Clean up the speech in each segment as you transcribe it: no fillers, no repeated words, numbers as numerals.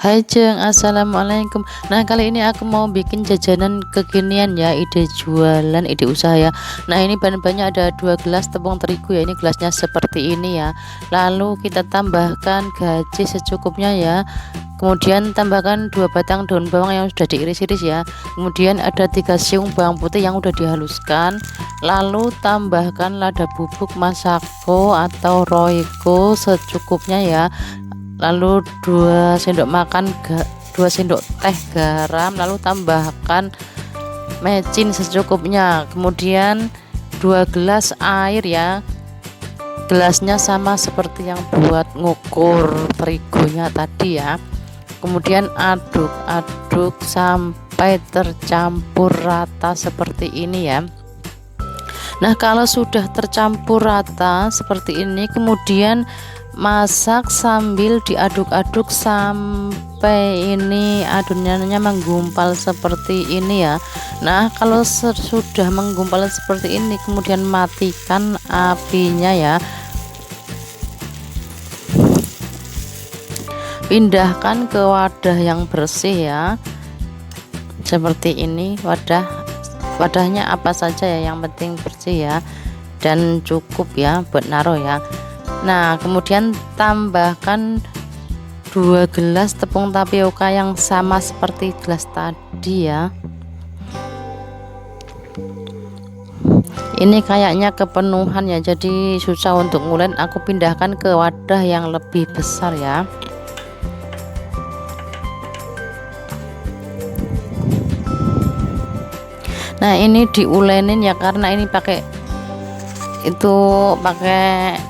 Hai Jeng, assalamualaikum. Nah, kali ini aku mau bikin jajanan kekinian ya, ide jualan, ide usaha ya. Nah, ini bahan-bahannya ada 2 gelas tepung terigu ya, ini gelasnya seperti ini ya. Lalu kita tambahkan gaji secukupnya ya. Kemudian tambahkan 2 batang daun bawang yang sudah diiris-iris ya. Kemudian ada 3 siung bawang putih yang sudah dihaluskan. Lalu tambahkan lada bubuk masako atau royco secukupnya ya. Lalu 2 sendok makan 2 sendok teh garam, lalu tambahkan mecin secukupnya. Kemudian 2 gelas air ya, gelasnya sama seperti yang buat ngukur terigunya tadi ya. Kemudian aduk-aduk sampai tercampur rata seperti ini ya. Nah, kalau sudah tercampur rata seperti ini, kemudian masak sambil diaduk-aduk sampai ini adonannya menggumpal seperti ini ya. Nah, kalau sudah menggumpal seperti ini, kemudian matikan apinya ya. Pindahkan ke wadah yang bersih ya, seperti ini. Wadahnya apa saja ya, yang penting bersih ya dan cukup ya buat naruh ya. Nah, kemudian tambahkan 2 gelas tepung tapioka yang sama seperti gelas tadi ya. Ini kayaknya kepenuhan ya, jadi susah untuk ngulen. Aku pindahkan ke wadah yang lebih besar ya. Nah, ini diulenin ya, karena ini pakai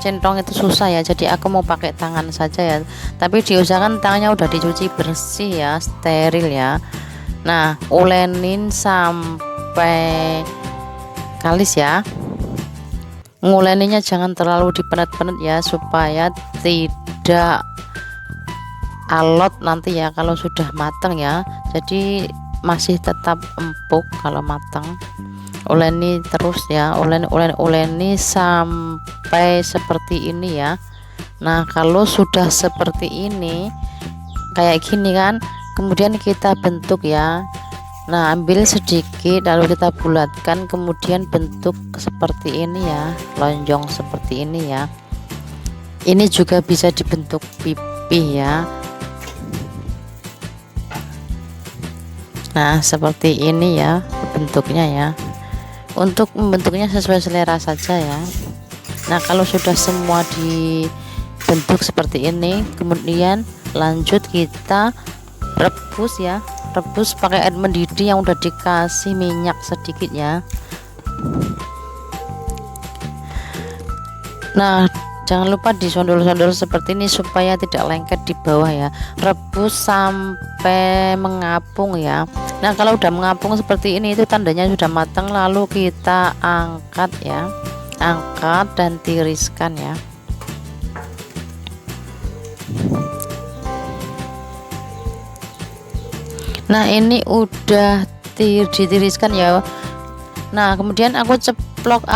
centong itu susah ya, jadi aku mau pakai tangan saja ya, tapi diusahakan tangannya udah dicuci bersih ya, steril ya. Nah, ulenin sampai kalis ya. Nguleninnya jangan terlalu dipenet-penet ya, supaya tidak alot nanti ya kalau sudah matang ya, jadi masih tetap empuk kalau matang. Uleni terus ya, uleni sampai seperti ini ya. Nah, kalau sudah seperti ini kayak gini kan, kemudian kita bentuk ya. Nah, ambil sedikit lalu kita bulatkan, kemudian bentuk seperti ini ya, lonjong seperti ini ya. Ini juga bisa dibentuk pipih ya. Nah, seperti ini ya bentuknya ya. Untuk membentuknya sesuai selera saja ya. Nah, kalau sudah semua dibentuk seperti ini, kemudian lanjut kita rebus ya. Rebus pakai air mendidih yang udah dikasih minyak sedikit ya. Nah, jangan lupa disondol-sondol seperti ini supaya tidak lengket di bawah ya. Rebus sampai mengapung ya. Nah, kalau udah mengapung seperti ini itu tandanya sudah matang, lalu kita angkat ya. Angkat dan tiriskan ya. Nah, ini udah ditiriskan ya. Nah, kemudian aku ceplok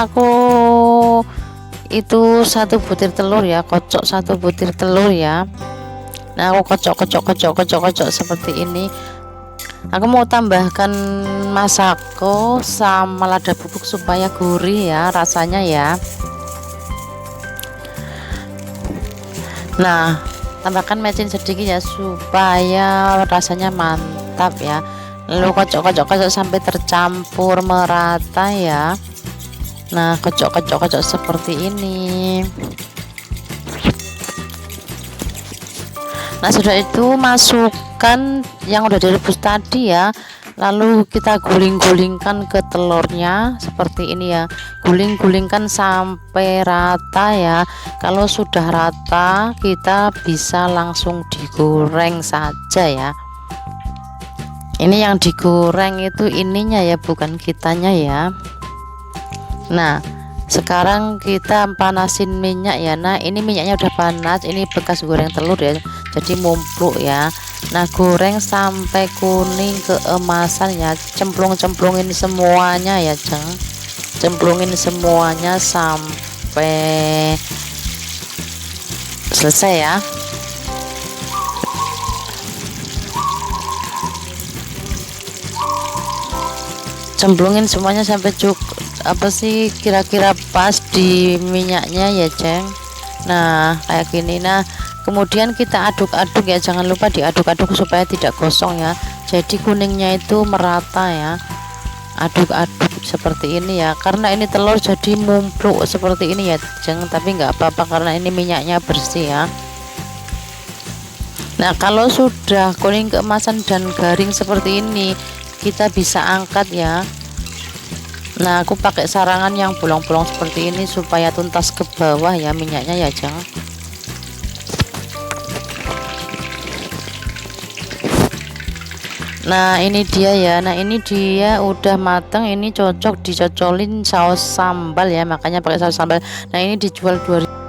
itu 1 butir telur ya, kocok 1 butir telur ya. Nah, aku kocok seperti ini. Aku mau tambahkan masako sama lada bubuk supaya gurih ya rasanya ya. Nah, tambahkan mecin sedikit ya supaya rasanya mantap ya. Lalu kocok sampai tercampur merata ya. Nah, kocok seperti ini. Nah, sudah itu masukkan yang udah direbus tadi ya, lalu kita guling-gulingkan ke telurnya seperti ini ya. Guling-gulingkan sampai rata ya. Kalau sudah rata, kita bisa langsung digoreng saja ya. Ini yang digoreng itu ininya ya, bukan kitanya ya. Nah, sekarang kita panasin minyak ya. Nah, ini minyaknya udah panas, ini bekas goreng telur ya, jadi mumpluk ya. Nah, goreng sampai kuning keemasan ya. Cemplungin semuanya ya, cemplungin semuanya sampai selesai ya. cemplungin semuanya sampai cukup apa sih kira-kira pas di minyaknya ya Ceng. Nah kayak gini. Nah kemudian kita aduk-aduk ya, jangan lupa diaduk-aduk supaya tidak gosong ya, jadi kuningnya itu merata ya. Aduk-aduk seperti ini ya, karena ini telur jadi mumpluk seperti ini ya Jeng, tapi nggak apa-apa karena ini minyaknya bersih ya. Nah kalau sudah kuning keemasan dan garing seperti ini kita bisa angkat ya. Nah aku pakai sarangan yang bolong-bolong seperti ini supaya tuntas ke bawah ya minyaknya ya Jeng. Nah ini dia ya, nah ini dia udah matang, ini cocok dicocolin saus sambal ya, makanya pakai saus sambal. Nah ini dijual 2000.